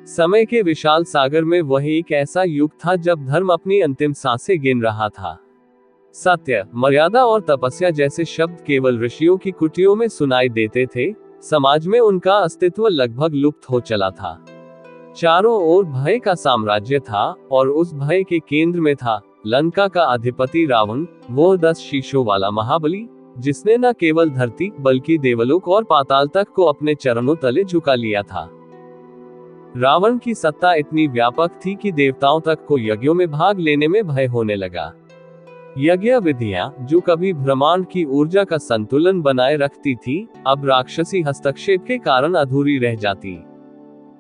समय के विशाल सागर में वह एक ऐसा युग था जब धर्म अपनी अंतिम सांसें गिन रहा था। सत्य, मर्यादा और तपस्या जैसे शब्द केवल ऋषियों की कुटियों में सुनाई देते थे, समाज में उनका अस्तित्व लगभग लुप्त हो चला था। चारों ओर भय का साम्राज्य था और उस भय के केंद्र में था लंका का अधिपति रावण, वो 10 शीशों वाला महाबली, जिसने न केवल धरती बल्कि देवलोक और पाताल तक को अपने चरणों तले झुका लिया था। रावण की सत्ता इतनी व्यापक थी कि देवताओं तक को यज्ञों में भाग लेने में भय होने लगा। यज्ञ विधियां, जो कभी ब्रह्मांड की ऊर्जा का संतुलन बनाए रखती थी, अब राक्षसी हस्तक्षेप के कारण अधूरी रह जाती।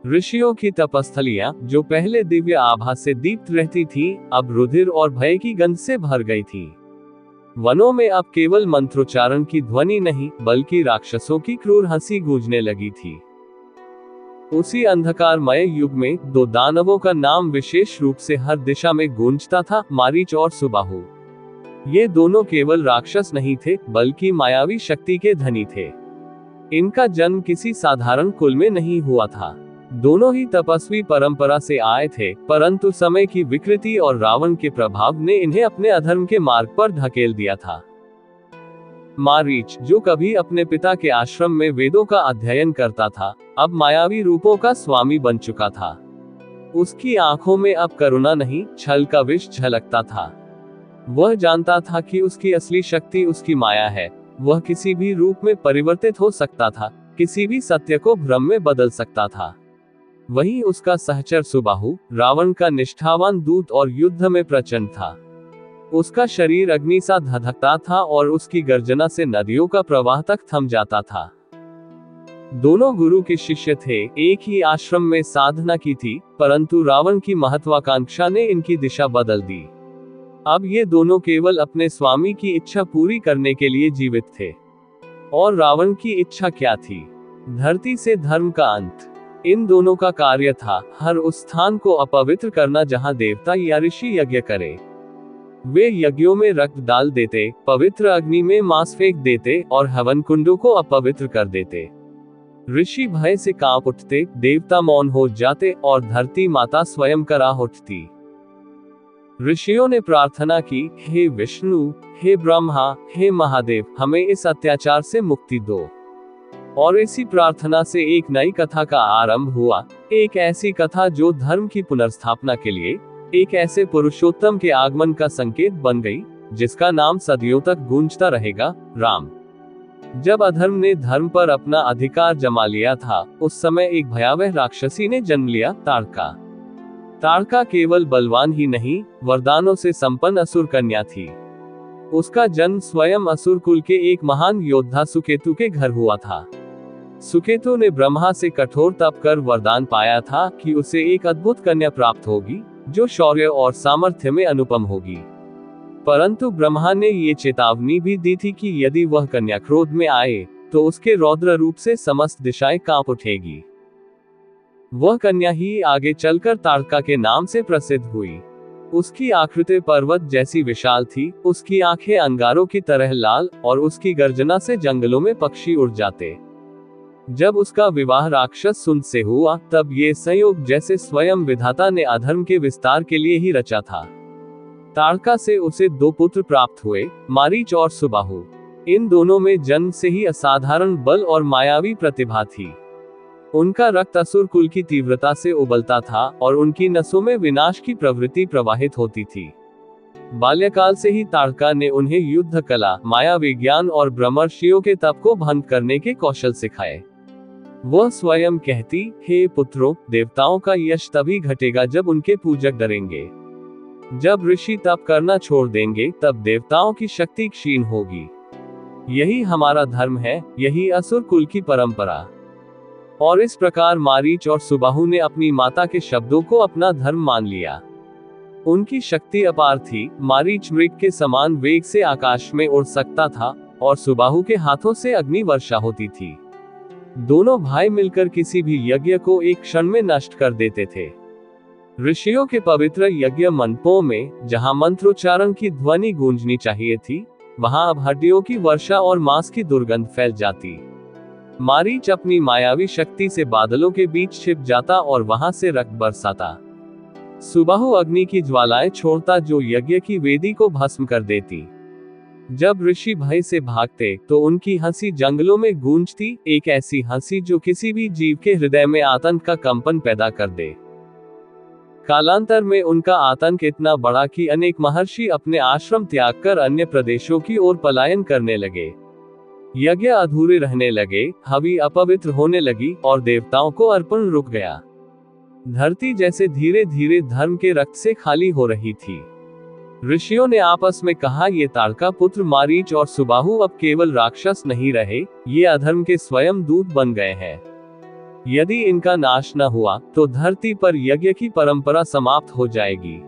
ऋषियों की तपस्थलियां, जो पहले दिव्य आभा से दीप्त रहती थी, अब रुधिर और भय की गंध से भर गई थी। वनों में अब केवल मंत्रोच्चारण की ध्वनि नहीं, बल्कि राक्षसों की क्रूर हंसी गूंजने लगी थी। उसी अंधकारमय युग में 2 दानवों का नाम विशेष रूप से हर दिशा में गूंजता था, मारीच और सुबाहु। ये दोनों केवल राक्षस नहीं थे, बल्कि मायावी शक्ति के धनी थे। इनका जन्म किसी साधारण कुल में नहीं हुआ था। दोनों ही तपस्वी परंपरा से आए थे, परंतु समय की विकृति और रावण के प्रभाव ने इन्हें अपने अधर्म के मार्ग पर धकेल दिया था। मारीच, जो कभी अपने पिता के आश्रम में वेदों का अध्ययन करता था, अब मायावी रूपों का स्वामी बन चुका था। उसकी आंखों में अब करुणा नहीं, छल का विष झलकता था। वह जानता था कि उसकी असली शक्ति उसकी माया है। वह किसी भी रूप में परिवर्तित हो सकता था, किसी भी सत्य को भ्रम में बदल सकता था। वहीं उसका सहचर सुबाहु, रावण का निष्ठावान दूत और युद्ध में प्रचंड था। उसका शरीर अग्नि सा धधकता था और उसकी गर्जना से नदियों का प्रवाह तक थम जाता था। दोनों गुरु के शिष्य थे, एक ही आश्रम में साधना की थी, परंतु रावण की महत्वाकांक्षा ने इनकी दिशा बदल दी। अब ये दोनों केवल अपने स्वामी की इच्छा पूरी करने के लिए जीवित थे। और रावण की इच्छा क्या थी? धरती से धर्म का अंत। इन दोनों का कार्य था हर उस स्थान को अपवित्र करना जहां देवता या ऋषि यज्ञ करे। वे यज्ञों में रक्त डाल देते, पवित्र अग्नि में मांस फेंक देते और हवन कुंडों को अपवित्र कर देते। ऋषि भय से कांप उठते, देवता मौन हो जाते और धरती माता स्वयं कराह उठती। ऋषियों ने प्रार्थना की, हे विष्णु, हे ब्रह्मा, हे महादेव, हमें इस अत्याचार से मुक्ति दो। और इसी प्रार्थना से एक नई कथा का आरंभ हुआ, एक ऐसी कथा जो धर्म की पुनर्स्थापना के लिए, एक ऐसे पुरुषोत्तम के आगमन का संकेत बन गई, जिसका नाम सदियों तक गूंजता रहेगा, राम। जब अधर्म ने धर्म पर अपना अधिकार जमा लिया था, उस समय एक भयावह राक्षसी ने जन्म लिया, ताड़का। ताड़का केवल बलवान ही नहीं, वरदानों से संपन्न असुर कन्या थी। उसका जन्म स्वयं असुर कुल के एक महान योद्धा सुकेतु के घर हुआ था। सुकेतु ने ब्रह्मा से कठोर तप कर वरदान पाया था कि उसे एक अद्भुत कन्या प्राप्त होगी, जो शौर्य और सामर्थ्य में अनुपम होगी। परंतु ब्रह्मा ने ये चेतावनी भी दी थी कि यदि वह कन्या क्रोध में आए, तो उसके रौद्र रूप से समस्त दिशाएं कांप उठेगी। वह कन्या ही आगे चलकर ताड़का के नाम से प्रसिद्ध हुई। उसकी आकृति पर्वत जैसी विशाल थी, उसकी आंखें अंगारों की तरह लाल, और उसकी गर्जना से जंगलों में पक्षी उड़ जाते। जब उसका विवाह राक्षस सुंद से हुआ, तब ये संयोग जैसे स्वयं विधाता ने अधर्म के विस्तार के लिए ही रचा था। ताड़का से उसे 2 पुत्र प्राप्त हुए, मारीच और सुबाहु। इन दोनों में जन्म से ही असाधारण बल और मायावी प्रतिभा थी। उनका रक्त असुर कुल की तीव्रता से उबलता था और उनकी नसों में विनाश की प्रवृत्ति प्रवाहित होती थी। बाल्यकाल से ही ताड़का ने उन्हें युद्ध कला, माया विज्ञान और ब्रह्मर्षियों के तप को भंग करने के कौशल सिखाए। वह स्वयं कहती, हे पुत्रों, देवताओं का यश तभी घटेगा जब उनके पूजक डरेंगे। जब ऋषि तप करना छोड़ देंगे, तब देवताओं की शक्ति क्षीण होगी। यही हमारा धर्म है, यही असुर कुल की परंपरा। और इस प्रकार मारीच और सुबाहु ने अपनी माता के शब्दों को अपना धर्म मान लिया। उनकी शक्ति अपार थी। मारीच मृग के समान वेग से आकाश में उड़ सकता था और सुबाहु के हाथों से अग्नि वर्षा होती थी। दोनों भाई मिलकर किसी भी यज्ञ को एक क्षण में नष्ट कर देते थे। ऋषियों के पवित्र यज्ञ मंडपों में जहां मंत्रोच्चारण की ध्वनि गूंजनी चाहिए थी, वहां अब हड्डियों की वर्षा और मांस की दुर्गंध फैल जाती। मारीच अपनी मायावी शक्ति से बादलों के बीच छिप जाता और वहां से रक्त बरसाता। सुबाहु अग्नि की ज्वालाएं छोड़ता जो यज्ञ की वेदी को भस्म कर देती। जब ऋषि भय से भागते तो उनकी हंसी जंगलों में गूंजती, एक ऐसी हंसी जो किसी भी जीव के हृदय में आतंक का कंपन पैदा कर दे। कालांतर में उनका आतंक इतना बढ़ा कि अनेक महर्षि अपने आश्रम त्याग कर अन्य प्रदेशों की ओर पलायन करने लगे। यज्ञ अधूरे रहने लगे, हवि अपवित्र होने लगी और देवताओं को अर्पण रुक गया। धरती जैसे धीरे धीरे धर्म के रक्त से खाली हो रही थी। ऋषियों ने आपस में कहा, ये ताड़का पुत्र मारीच और सुबाहु अब केवल राक्षस नहीं रहे, ये अधर्म के स्वयं दूत बन गए हैं। यदि इनका नाश न हुआ तो धरती पर यज्ञ की परंपरा समाप्त हो जाएगी।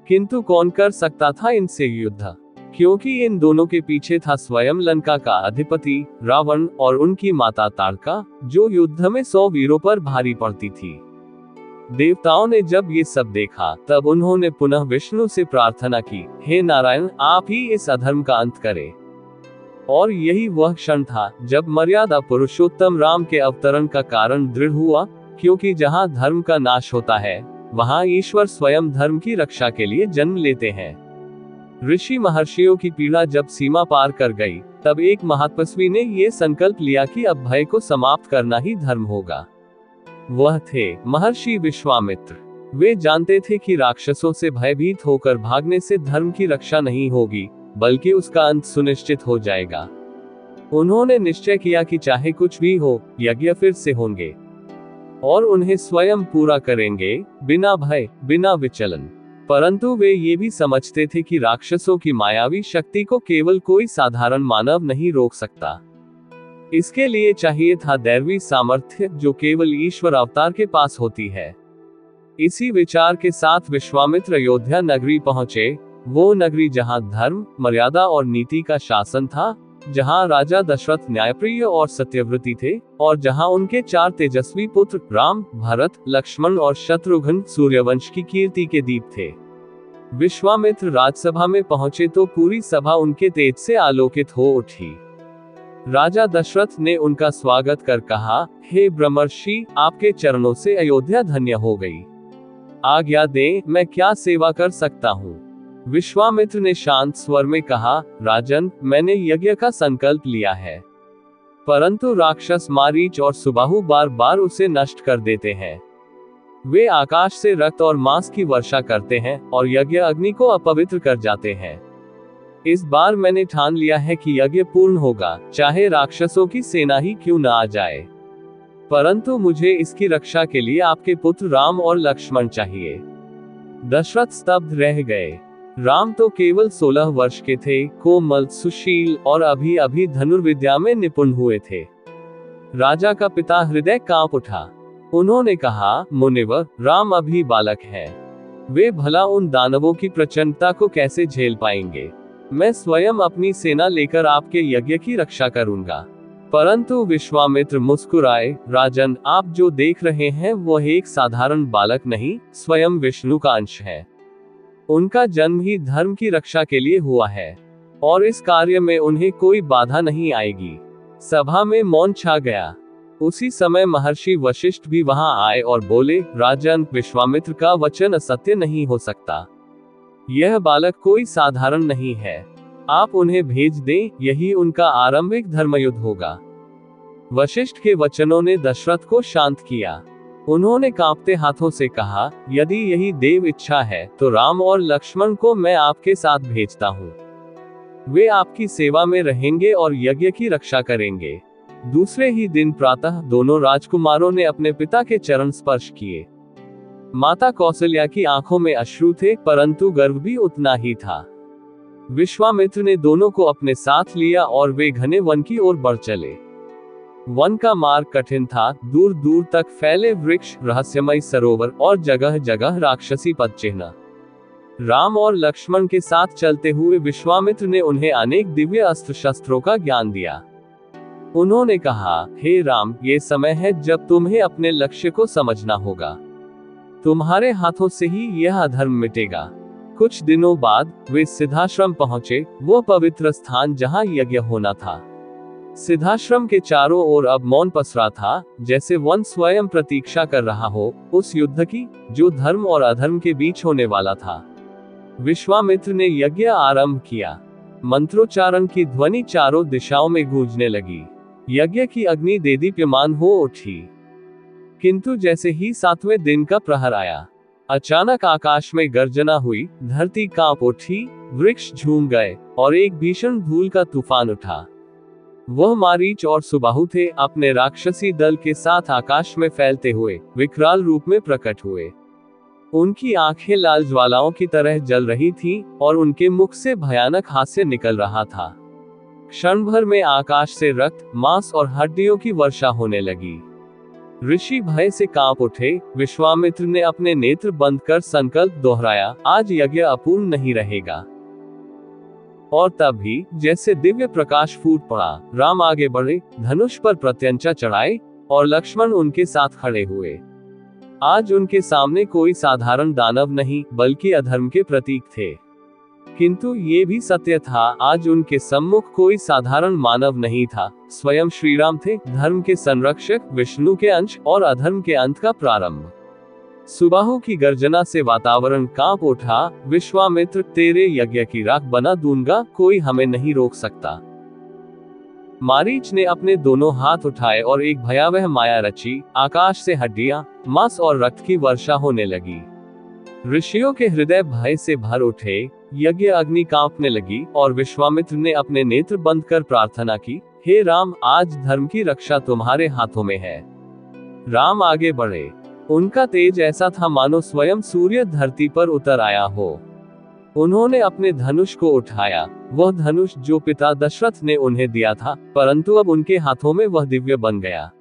किंतु कौन कर सकता था इनसे युद्ध, क्योंकि इन दोनों के पीछे था स्वयं लंका का अधिपति रावण और उनकी माता ताड़का, जो युद्ध में 100 वीरों पर भारी पड़ती थी। देवताओं ने जब ये सब देखा तब उन्होंने पुनः विष्णु से प्रार्थना की, हे नारायण, आप ही इस अधर्म का अंत करें। और यही वह क्षण था जब मर्यादा पुरुषोत्तम राम के अवतरण का कारण दृढ़ हुआ, क्योंकि जहां धर्म का नाश होता है वहां ईश्वर स्वयं धर्म की रक्षा के लिए जन्म लेते हैं। ऋषि महर्षियों की पीड़ा जब सीमा पार कर गई तब एक महातपस्वी ने ये संकल्प लिया कि अब भय को समाप्त करना ही धर्म होगा। वह थे महर्षि विश्वामित्र। वे जानते थे कि राक्षसों से भयभीत होकर भागने से धर्म की रक्षा नहीं होगी, बल्कि उसका अंत सुनिश्चित हो जाएगा। उन्होंने निश्चय किया कि चाहे कुछ भी हो, यज्ञ फिर से होंगे और उन्हें स्वयं पूरा करेंगे, बिना भय, बिना विचलन। परंतु वे ये भी समझते थे कि राक्षसों की मायावी शक्ति को केवल कोई साधारण मानव नहीं रोक सकता। इसके लिए चाहिए था दैवी सामर्थ्य, जो केवल ईश्वर अवतार के पास होती है। इसी विचार के साथ विश्वामित्र अयोध्या नगरी पहुंचे, वो नगरी जहां धर्म, मर्यादा और नीति का शासन था, जहां राजा दशरथ न्यायप्रिय और सत्यव्रती थे, और जहां उनके 4 तेजस्वी पुत्र राम, भरत, लक्ष्मण और शत्रुघ्न सूर्यवंश की कीर्ति के दीप थे। विश्वामित्र राजसभा में पहुंचे तो पूरी सभा उनके तेज से आलोकित हो उठी। राजा दशरथ ने उनका स्वागत कर कहा, हे ब्रह्मर्षि, आपके चरणों से अयोध्या धन्य हो गई। आज्ञा दें, मैं क्या सेवा कर सकता हूँ? विश्वामित्र ने शांत स्वर में कहा, राजन, मैंने यज्ञ का संकल्प लिया है, परंतु राक्षस मारीच और सुबाहु बार बार उसे नष्ट कर देते हैं। वे आकाश से रक्त और मांस की वर्षा करते हैं और यज्ञ अग्नि को अपवित्र कर जाते हैं। इस बार मैंने ठान लिया है कि यज्ञ पूर्ण होगा, चाहे राक्षसों की सेना ही क्यों न आ जाए। परंतु मुझे इसकी रक्षा के लिए आपके पुत्र राम और लक्ष्मण चाहिए। दशरथ स्तब्ध रह गए। राम तो केवल 16 वर्ष के थे, कोमल, सुशील और अभी अभी धनुर्विद्या में निपुण हुए थे। राजा का पिता हृदय कांप उठा। उन्होंने कहा, मुनिवर, राम अभी बालक हैं। वे भला उन दानवों की प्रचंडता को कैसे झेल पाएंगे? मैं स्वयं अपनी सेना लेकर आपके यज्ञ की रक्षा करूंगा। परंतु विश्वामित्र मुस्कुराए, राजन, आप जो देख रहे हैं वह एक साधारण बालक नहीं, स्वयं विष्णु का अंश है। उनका जन्म ही धर्म की रक्षा के लिए हुआ है और इस कार्य में उन्हें कोई बाधा नहीं आएगी। सभा में मौन छा गया। उसी समय महर्षि वशिष्ठ भी वहां आए और बोले, राजन, विश्वामित्र का वचन असत्य नहीं हो सकता। यह बालक कोई साधारण नहीं है। आप उन्हें भेज दें, यही उनका आरंभिक धर्मयुद्ध होगा। वशिष्ठ के वचनों ने दशरथ को शांत किया। उन्होंने कांपते हाथों से कहा, यदि यही देव इच्छा है तो राम और लक्ष्मण को मैं आपके साथ भेजता हूँ। वे आपकी सेवा में रहेंगे और यज्ञ की रक्षा करेंगे। दूसरे ही दिन प्रातः दोनों राजकुमारों ने अपने पिता के चरण स्पर्श किए। माता कौशल्या की आंखों में अश्रु थे, परंतु गर्व भी उतना ही था। विश्वामित्र ने दोनों को अपने साथ लिया और वे घने वन की ओर बढ़ चले। वन का मार्ग कठिन था, दूर दूर तक फैले वृक्ष, रहस्यमय सरोवर और जगह जगह राक्षसी पद चिन्ह। राम और लक्ष्मण के साथ चलते हुए विश्वामित्र ने उन्हें अनेक दिव्य अस्त्र शस्त्रों का ज्ञान दिया। उन्होंने कहा, हे राम, ये समय है जब तुम्हें अपने लक्ष्य को समझना होगा। तुम्हारे हाथों से ही यह अधर्म मिटेगा। कुछ दिनों बाद वे सिद्धाश्रम पहुंचे, वो पवित्र स्थान जहां यज्ञ होना था। सिद्धाश्रम के चारों ओर अब मौन पसरा था, जैसे वन स्वयं प्रतीक्षा कर रहा हो उस युद्ध की, जो धर्म और अधर्म के बीच होने वाला था। विश्वामित्र ने यज्ञ आरंभ किया। मंत्रोच्चारण की ध्वनि चारों दिशाओं में गूंजने लगी। यज्ञ की अग्नि देदीप्यमान हो उठी। किंतु जैसे ही 7वें दिन का प्रहर आया, अचानक आकाश में गर्जना हुई, धरती कांप उठी, वृक्ष झूम गए और एक भीषण धूल का तूफान उठा। वह मारीच और सुबाहु थे, अपने राक्षसी दल के साथ आकाश में फैलते हुए विकराल रूप में प्रकट हुए। उनकी आंखें लाल ज्वालाओं की तरह जल रही थीं और उनके मुख से भयानक हास्य निकल रहा था। क्षण भर में आकाश से रक्त, मांस और हड्डियों की वर्षा होने लगी। ऋषि भय से कांप उठे। विश्वामित्र ने अपने नेत्र बंद कर संकल्प दोहराया, आज यज्ञ अपूर्ण नहीं रहेगा। और तभी जैसे दिव्य प्रकाश फूट पड़ा, राम आगे बढ़े, धनुष पर प्रत्यंचा चढ़ाए और लक्ष्मण उनके साथ खड़े हुए। आज उनके सामने कोई साधारण दानव नहीं, बल्कि अधर्म के प्रतीक थे। किंतु ये भी सत्य था, आज उनके सम्मुख कोई साधारण मानव नहीं था, स्वयं श्रीराम थे, धर्म के संरक्षक, विष्णु के अंश और अधर्म के अंत का प्रारंभ। सुबाहु की गर्जना से वातावरण कांप उठा। विश्वामित्र, तेरे यज्ञ की राख बना दूंगा, कोई हमें नहीं रोक सकता। मारीच ने अपने दोनों हाथ उठाए और एक भयावह माया रची। आकाश से हड्डियां, मांस और रक्त की वर्षा होने लगी। ऋषियों के हृदय भय से भर उठे। यज्ञ अग्नि कांपने लगी और विश्वामित्र ने अपने नेत्र बंद कर प्रार्थना की, हे राम, आज धर्म की रक्षा तुम्हारे हाथों में है। राम आगे बढ़े। उनका तेज ऐसा था मानो स्वयं सूर्य धरती पर उतर आया हो। उन्होंने अपने धनुष को उठाया, वह धनुष जो पिता दशरथ ने उन्हें दिया था, परंतु अब उनके हाथों में वह दिव्य बन गया।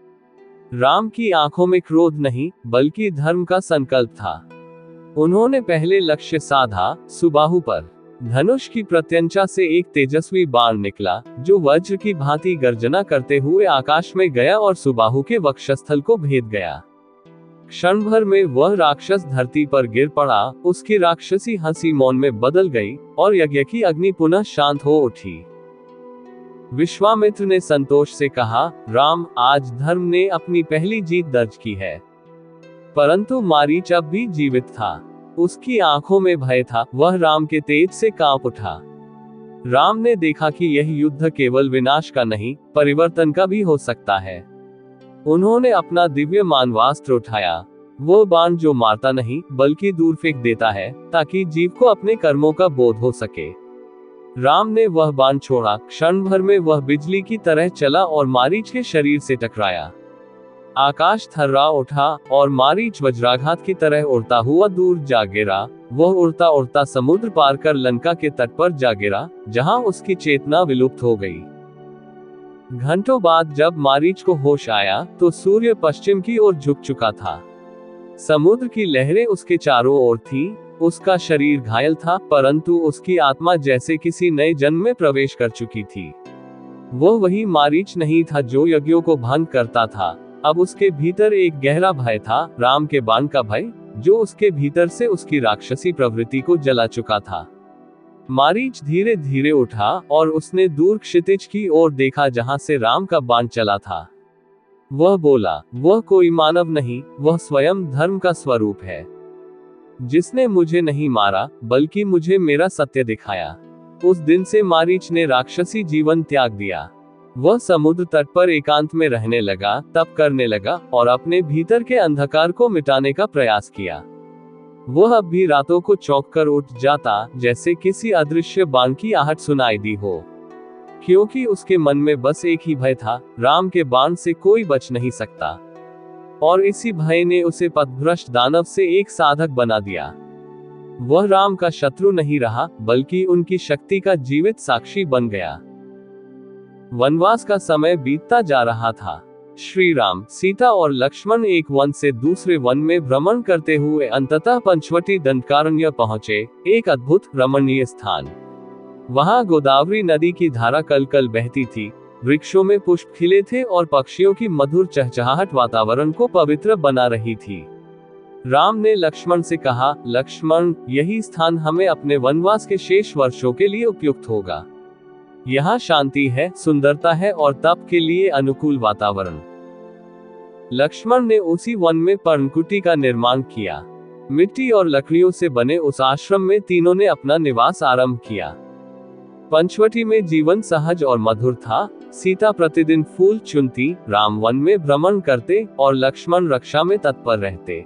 राम की आंखों में क्रोध नहीं, बल्कि धर्म का संकल्प था। उन्होंने पहले लक्ष्य साधा, सुबाहु पर। धनुष की प्रत्यंचा से एक तेजस्वी बाण निकला, जो वज्र की भांति गर्जना करते हुए आकाश में गया और सुबाहु के वक्षस्थल को भेद गया। क्षण भर में वह राक्षस धरती पर गिर पड़ा। उसकी राक्षसी हंसी मौन में बदल गई और यज्ञ की अग्नि पुनः शांत हो उठी। विश्वामित्र ने संतोष से कहा, राम, आज धर्म ने अपनी पहली जीत दर्ज की है। परंतु मारीच अब भी जीवित था। उसकी आंखों में भय था, वह राम के तेज से कांप उठा। राम ने देखा कि यह युद्ध केवल विनाश का नहीं, परिवर्तन का भी हो सकता है। उन्होंने अपना दिव्य मानवास्त्र उठाया, वो बाण जो मारता नहीं बल्कि दूर फेंक देता है, ताकि जीव को अपने कर्मों का बोध हो सके। राम ने वह बाण छोड़ा। क्षण भर में वह बिजली की तरह चला और मारीच के शरीर से टकराया। आकाश थर्रा उठा और मारीच वज्राघात की तरह उड़ता हुआ दूर जा गिरा। वह उड़ता उड़ता समुद्र पार कर लंका के तट पर जा गिरा, जहां उसकी चेतना विलुप्त हो गई। घंटों बाद जब मारीच को होश आया, तो सूर्य पश्चिम की ओर झुक चुका था। समुद्र की लहरें उसके चारों ओर थी। उसका शरीर घायल था, परंतु उसकी आत्मा जैसे किसी नए जन्म में प्रवेश कर चुकी थी। वह वही मारीच नहीं था जो यज्ञों को भंग करता था। अब उसके भीतर एक गहरा भय था, राम के बाण का भय, जो उसके भीतर से उसकी राक्षसी प्रवृत्ति को जला चुका था। मारीच धीरे धीरे उठा और उसने दूर क्षितिज की ओर देखा, जहां से राम का बाण चला था। वह बोला, वह कोई मानव नहीं, वह स्वयं धर्म का स्वरूप है, जिसने मुझे नहीं मारा, बल्कि मुझे मेरा सत्य दिखाया। उस दिन से मारीच ने राक्षसी जीवन त्याग दिया। वह समुद्र तट पर एकांत में रहने लगा, तप करने लगा और अपने भीतर के अंधकार को मिटाने का प्रयास किया। वह अब भी रातों को चौंक कर उठ जाता, जैसे किसी अदृश्य बाण की आहट सुनाई दी हो, क्योंकि उसके मन में बस एक ही भय था, राम के बाण से कोई बच नहीं सकता। और इसी भय ने उसे पथभ्रष्ट दानव से एक साधक बना दिया। वह राम का शत्रु नहीं रहा, बल्कि उनकी शक्ति का जीवित साक्षी बन गया। वनवास का समय बीतता जा रहा था। श्री राम, सीता और लक्ष्मण एक वन से दूसरे वन में भ्रमण करते हुए अंततः पंचवटी दंडकारण्य पहुंचे, एक अद्भुत रमणीय स्थान। वहां गोदावरी नदी की धारा कल कल बहती थी, वृक्षों में पुष्प खिले थे और पक्षियों की मधुर चहचहाहट वातावरण को पवित्र बना रही थी। राम ने लक्ष्मण से कहा, लक्ष्मण, यही स्थान हमें अपने वनवास के शेष वर्षों के लिए उपयुक्त होगा। यहाँ शांति है, सुंदरता है और तप के लिए अनुकूल वातावरण। लक्ष्मण ने उसी वन में पर्णकुटी का निर्माण किया। मिट्टी और लकड़ियों से बने उस आश्रम में तीनों ने अपना निवास आरंभ किया। पंचवटी में जीवन सहज और मधुर था। सीता प्रतिदिन फूल चुनती, राम वन में भ्रमण करते और लक्ष्मण रक्षा में तत्पर रहते।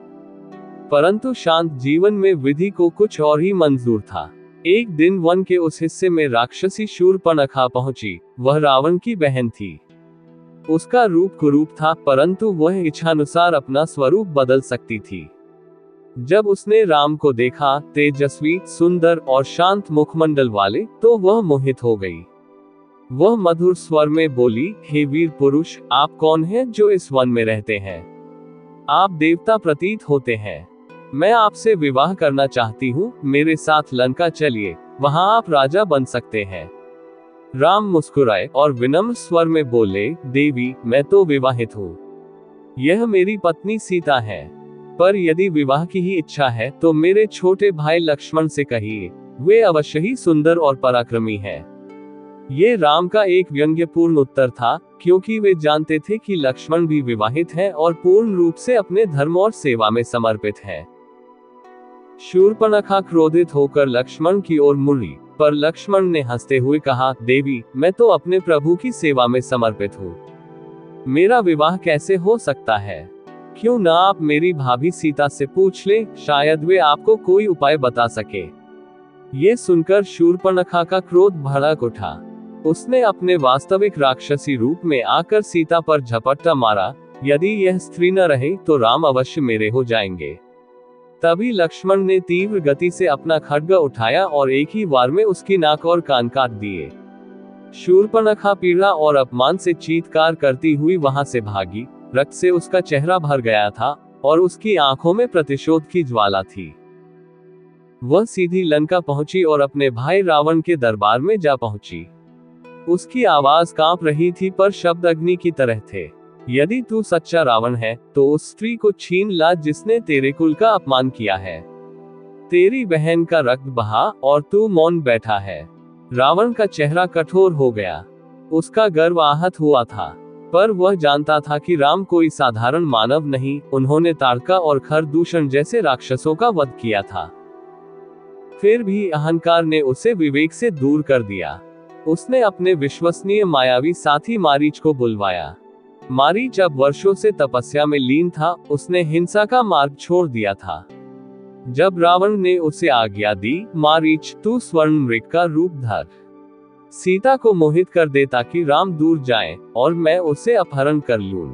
परंतु शांत जीवन में विधि को कुछ और ही मंजूर था। एक दिन वन के उस हिस्से में राक्षसी शूर्पणखा पहुंची। वह रावण की बहन थी। उसका रूप कुरूप था, परंतु वह इच्छानुसार अपना स्वरूप बदल सकती थी। जब उसने राम को देखा, तेजस्वी, सुंदर और शांत मुखमंडल वाले, तो वह मोहित हो गई। वह मधुर स्वर में बोली, हे वीर पुरुष, आप कौन हैं जो इस वन में रहते हैं? आप देवता प्रतीत होते हैं। मैं आपसे विवाह करना चाहती हूँ। मेरे साथ लंका चलिए, वहां आप राजा बन सकते हैं। राम मुस्कुराए और विनम्र स्वर में बोले, देवी, मैं तो विवाहित हूँ। यह मेरी पत्नी सीता है। पर यदि विवाह की ही इच्छा है तो मेरे छोटे भाई लक्ष्मण से कहिए, वे अवश्य ही सुंदर और पराक्रमी हैं। ये राम का एक व्यंग्यपूर्ण उत्तर था, क्योंकि वे जानते थे कि लक्ष्मण भी विवाहित है और पूर्ण रूप से अपने धर्म और सेवा में समर्पित है। शूर्पणखा क्रोधित होकर लक्ष्मण की ओर मुड़ी, पर लक्ष्मण ने हंसते हुए कहा, देवी, मैं तो अपने प्रभु की सेवा में समर्पित हूँ। मेरा विवाह कैसे हो सकता है? क्यों ना आप मेरी भाभी सीता से पूछ ले, शायद वे आपको कोई उपाय बता सके। ये सुनकर शूर्पणखा का क्रोध भड़क उठा। उसने अपने वास्तविक राक्षसी रूप में आकर सीता पर झपट्टा मारा, यदि यह स्त्री न रहे तो राम अवश्य मेरे हो जाएंगे। तभी लक्ष्मण ने तीव्र गति से अपना खड्ग उठाया और एक ही वार में उसकी नाक और कान काट दिए। शूर्पणखा पीड़ा और अपमान से चीत्कार करती हुई वहां से भागी। रक्त से उसका चेहरा भर गया था और उसकी आंखों में प्रतिशोध की ज्वाला थी। वह सीधी लंका पहुंची और अपने भाई रावण के दरबार में जा पहुंची। उसकी आवाज कांप रही थी, पर शब्द अग्नि की तरह थे। यदि तू सच्चा रावण है तो उस स्त्री को छीन ला जिसने तेरे कुल का अपमान किया है। तेरी बहन का रक्त बहा और तू मौन बैठा है। रावण का चेहरा कठोर हो गया। उसका गर्व आहत हुआ था, पर वह जानता था कि राम कोई साधारण मानव नहीं। उन्होंने ताड़का और खरदूषण जैसे राक्षसों का वध किया था। फिर भी अहंकार ने उसे विवेक से दूर कर दिया। उसने अपने विश्वसनीय मायावी साथी मारीच को बुलवाया। मारीच अब वर्षों से तपस्या में लीन था। उसने हिंसा का मार्ग छोड़ दिया था। जब रावण ने उसे आज्ञा दी, मारीच, तू स्वर्ण मृग का रूप धर, सीता को मोहित कर दे ताकि राम दूर जाए और मैं उसे अपहरण कर लूं।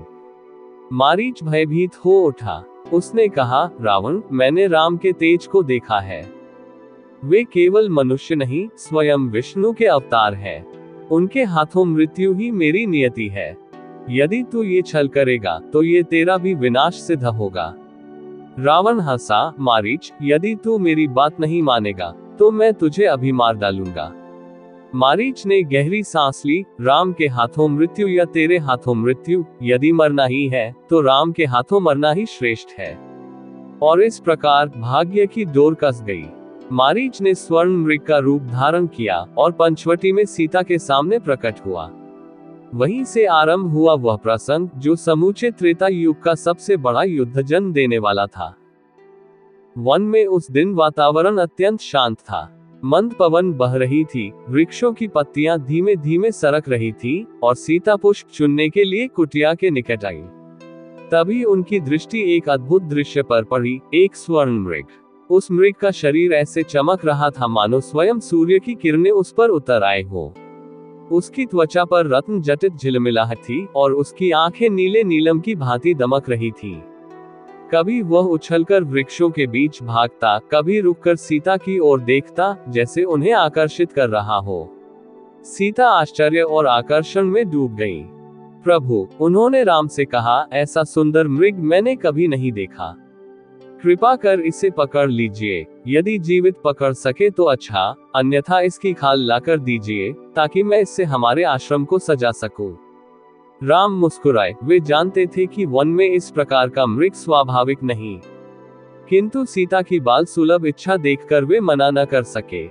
मारीच भयभीत हो उठा। उसने कहा, रावण, मैंने राम के तेज को देखा है। वे केवल मनुष्य नहीं, स्वयं विष्णु के अवतार हैं। उनके हाथों मृत्यु ही मेरी नियति है। यदि तू ये छल करेगा तो ये तेरा भी विनाश सिद्ध होगा। रावण हंसा, मारीच, यदि तू मेरी बात नहीं मानेगा तो मैं तुझे अभी मार डालूंगा। मारीच ने गहरी सांस ली। राम के हाथों मृत्यु या तेरे हाथों मृत्यु, यदि मरना ही है तो राम के हाथों मरना ही श्रेष्ठ है। और इस प्रकार भाग्य की डोर कस गई। मारीच ने स्वर्ण मृग का रूप धारण किया और पंचवटी में सीता के सामने प्रकट हुआ। वहीं से आरंभ हुआ वह प्रसंग जो समूचे त्रेता युग का सबसे बड़ा युद्ध जन्म देने वाला था। वन में उस दिन वातावरण अत्यंत शांत था। मंद पवन बह रही थी, वृक्षों की पत्तियां धीमे धीमे सरक रही थी और सीता पुष्प चुनने के लिए कुटिया के निकट आई। तभी उनकी दृष्टि एक अद्भुत दृश्य पर पड़ी। एक स्वर्ण मृग। उस मृग का शरीर ऐसे चमक रहा था मानो स्वयं सूर्य की किरणें उस पर उतर आए हो। उसकी त्वचा पर रत्न जटित झिलमिलाहट थी और उसकी आंखें नीले नीलम की भांति दमक रही थी। कभी वह उछलकर वृक्षों के बीच भागता, कभी रुककर सीता की ओर देखता, जैसे उन्हें आकर्षित कर रहा हो। सीता आश्चर्य और आकर्षण में डूब गई। प्रभु, उन्होंने राम से कहा, ऐसा सुंदर मृग मैंने कभी नहीं देखा। कृपा कर इसे पकड़ लीजिए। यदि जीवित पकड़ सके तो अच्छा, अन्यथा इसकी खाल लाकर दीजिए ताकि मैं इससे हमारे आश्रम को सजा सकूं। राम मुस्कुराए। वे जानते थे कि वन में इस प्रकार का मृग स्वाभाविक नहीं, किंतु सीता की बाल सुलभ इच्छा देखकर वे मना न कर सके।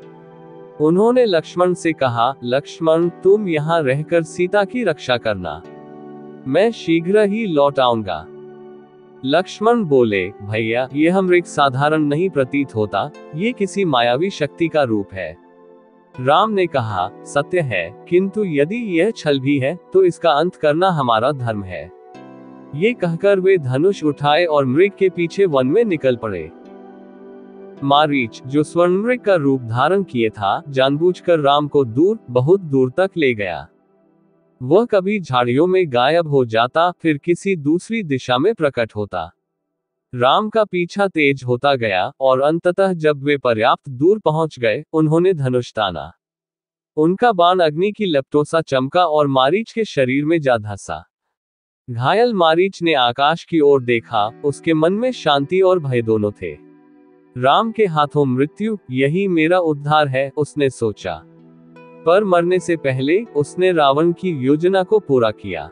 उन्होंने लक्ष्मण से कहा, लक्ष्मण तुम यहाँ रहकर सीता की रक्षा करना, मैं शीघ्र ही लौट आऊंगा। लक्ष्मण बोले, भैया यह मृग साधारण नहीं प्रतीत होता, ये किसी मायावी शक्ति का रूप है। राम ने कहा, सत्य है, किंतु यदि यह छल भी है तो इसका अंत करना हमारा धर्म है। ये कहकर वे धनुष उठाए और मृग के पीछे वन में निकल पड़े। मारीच, जो स्वर्णमृग का रूप धारण किए था, जानबूझकर राम को दूर, बहुत दूर तक ले गया। वह कभी झाड़ियों में गायब हो जाता, फिर किसी दूसरी दिशा में प्रकट होता। राम का पीछा तेज होता गया और अंततः जब वे पर्याप्त दूर पहुंच गए, उन्होंने धनुष ताना। उनका बाण अग्नि की लपटों सा चमका और मारीच के शरीर में जा धंसा। घायल मारीच ने आकाश की ओर देखा, उसके मन में शांति और भय दोनों थे। राम के हाथों मृत्यु, यही मेरा उद्धार है, उसने सोचा। पर मरने से पहले उसने रावण की योजना को पूरा किया।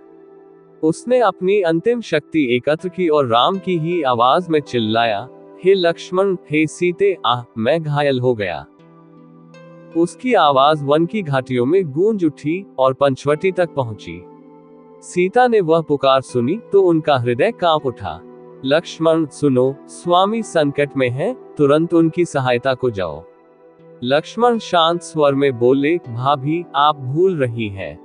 उसने अपनी अंतिम शक्ति एकत्र की और राम की ही आवाज में चिल्लाया, हे लक्ष्मण, हे सीते, आह मैं घायल हो गया। उसकी आवाज वन की घाटियों में गूंज उठी और पंचवटी तक पहुंची। सीता ने वह पुकार सुनी तो उनका हृदय कांप उठा। लक्ष्मण सुनो, स्वामी संकट में हैं, तुरंत उनकी सहायता को जाओ। लक्ष्मण शांत स्वर में बोले, भाभी आप भूल रही हैं।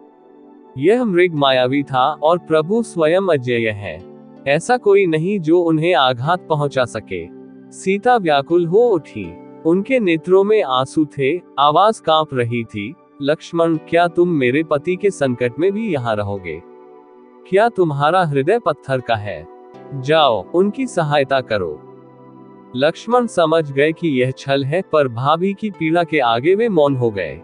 यह मृग मायावी था और प्रभु स्वयं अजेय है। ऐसा कोई नहीं जो उन्हें आघात पहुंचा सके। सीता व्याकुल हो उठी, उनके नेत्रों में आंसू थे, आवाज कांप रही थी, लक्ष्मण क्या तुम मेरे पति के संकट में भी यहाँ रहोगे? क्या तुम्हारा हृदय पत्थर का है? जाओ उनकी सहायता करो। लक्ष्मण समझ गए कि यह छल है, पर भाभी की पीड़ा के आगे वे मौन हो गए।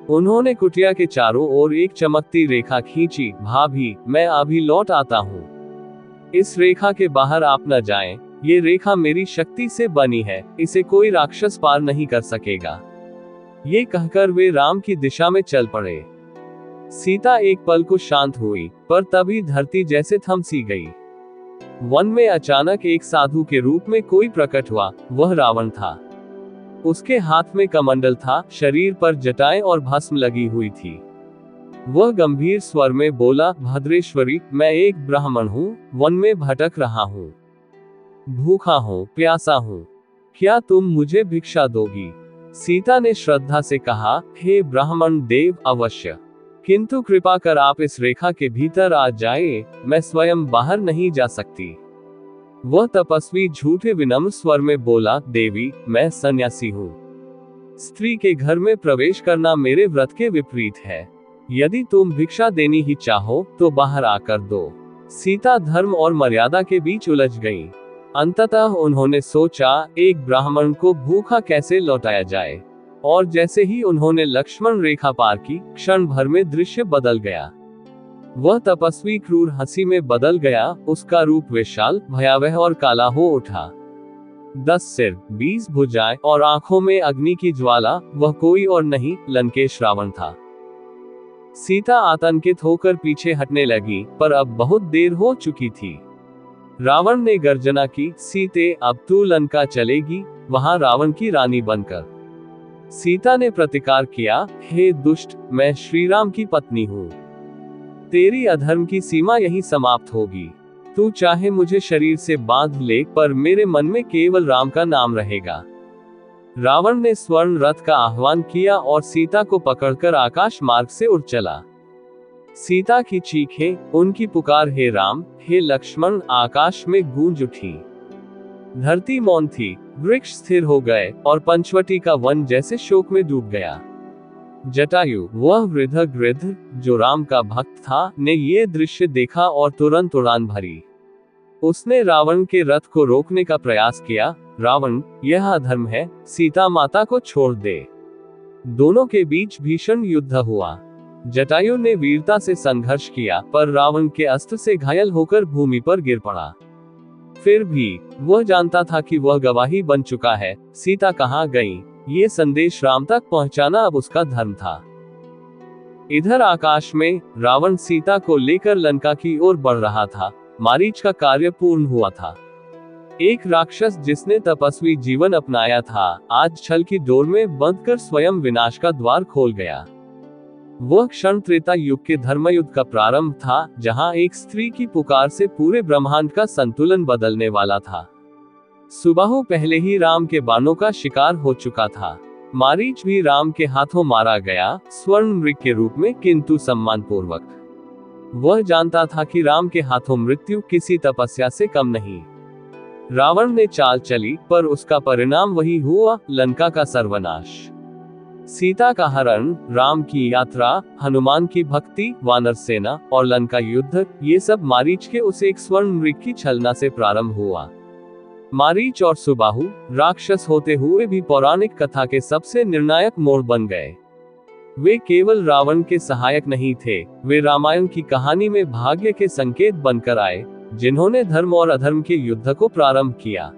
उन्होंने कुटिया के चारों ओर एक चमकती रेखा खींची, भाभी मैं अभी लौट आता हूँ। इस रेखा के बाहर आप न जाएं, ये रेखा मेरी शक्ति से बनी है, इसे कोई राक्षस पार नहीं कर सकेगा। ये कहकर वे राम की दिशा में चल पड़े। सीता एक पल को शांत हुई, पर तभी धरती जैसे थम सी गई। वन में अचानक एक साधु के रूप में कोई प्रकट हुआ, वह रावण था। उसके हाथ में कमंडल था, शरीर पर जटाएं और भस्म लगी हुई थी। वह गंभीर स्वर में बोला, भद्रेश्वरी मैं एक ब्राह्मण हूँ, वन में भटक रहा हूँ, भूखा हूँ, प्यासा हूँ, क्या तुम मुझे भिक्षा दोगी? सीता ने श्रद्धा से कहा, हे ब्राह्मण देव, अवश्य, किंतु कृपा कर आप इस रेखा के भीतर आ जाए, मैं स्वयं बाहर नहीं जा सकती। वह तपस्वी झूठे विनम्र स्वर में बोला, देवी मैं सन्यासी हूँ, स्त्री के घर में प्रवेश करना मेरे व्रत के विपरीत है। यदि तुम भिक्षा देनी ही चाहो तो बाहर आकर दो। सीता धर्म और मर्यादा के बीच उलझ गईं। अंततः उन्होंने सोचा, एक ब्राह्मण को भूखा कैसे लौटाया जाए, और जैसे ही उन्होंने लक्ष्मण रेखा पार की, क्षण भर में दृश्य बदल गया। वह तपस्वी क्रूर हंसी में बदल गया, उसका रूप विशाल, भयावह और काला हो उठा। 10 सिर, 20 भुजाएं और आंखों में अग्नि की ज्वाला, वह कोई और नहीं, लंकेश रावण था। सीता आतंकित होकर पीछे हटने लगी, पर अब बहुत देर हो चुकी थी। रावण ने गर्जना की, सीते अब तू लंका चलेगी, वहां रावण की रानी बनकर। सीता ने प्रतिकार किया, हे दुष्ट, मैं श्री राम की पत्नी हूँ, तेरी अधर्म की सीमा यही समाप्त होगी। तू चाहे मुझे शरीर से बांध ले, पर मेरे मन में केवल राम का नाम रहेगा। रावण ने स्वर्ण रथ का आह्वान किया और सीता को पकड़कर आकाश मार्ग से उड़ चला। सीता की चीखें, उनकी पुकार हे राम, हे लक्ष्मण, आकाश में गूंज उठी। धरती मौन थी, वृक्ष स्थिर हो गए और पंचवटी का वन जैसे शोक में डूब गया। जटायु, वह वृद्ध गिद्ध जो राम का भक्त था, ने ये दृश्य देखा और तुरंत उड़ान भरी। उसने रावण के रथ को रोकने का प्रयास किया। रावण, यह अधर्म है, सीता माता को छोड़ दे। दोनों के बीच भीषण युद्ध हुआ। जटायु ने वीरता से संघर्ष किया, पर रावण के अस्त्र से घायल होकर भूमि पर गिर पड़ा। फिर भी वह जानता था कि वह गवाही बन चुका है। सीता कहाँ गई, ये संदेश राम तक पहुंचाना अब उसका धर्म था। इधर आकाश में रावण सीता को लेकर लंका की ओर बढ़ रहा था। मारीच का कार्य पूर्ण हुआ था। एक राक्षस जिसने तपस्वी जीवन अपनाया था, आज छल की डोर में बंधकर स्वयं विनाश का द्वार खोल गया। वह क्षण त्रेता युग के धर्मयुद्ध का प्रारंभ था, जहां एक स्त्री की पुकार से पूरे ब्रह्मांड का संतुलन बदलने वाला था। सुबाहु पहले ही राम के बाणों का शिकार हो चुका था। मारीच भी राम के हाथों मारा गया, स्वर्ण मृग के रूप में, किंतु सम्मानपूर्वक। वह जानता था कि राम के हाथों मृत्यु किसी तपस्या से कम नहीं। रावण ने चाल चली, पर उसका परिणाम वही हुआ, लंका का सर्वनाश। सीता का हरण, राम की यात्रा, हनुमान की भक्ति, वानर सेना और लंका युद्ध, ये सब मारीच के उस एक स्वर्ण मृग की छलना से प्रारंभ हुआ। मारीच और सुबाहु राक्षस होते हुए भी पौराणिक कथा के सबसे निर्णायक मोड़ बन गए। वे केवल रावण के सहायक नहीं थे, वे रामायण की कहानी में भाग्य के संकेत बनकर आए, जिन्होंने धर्म और अधर्म के युद्ध को प्रारंभ किया।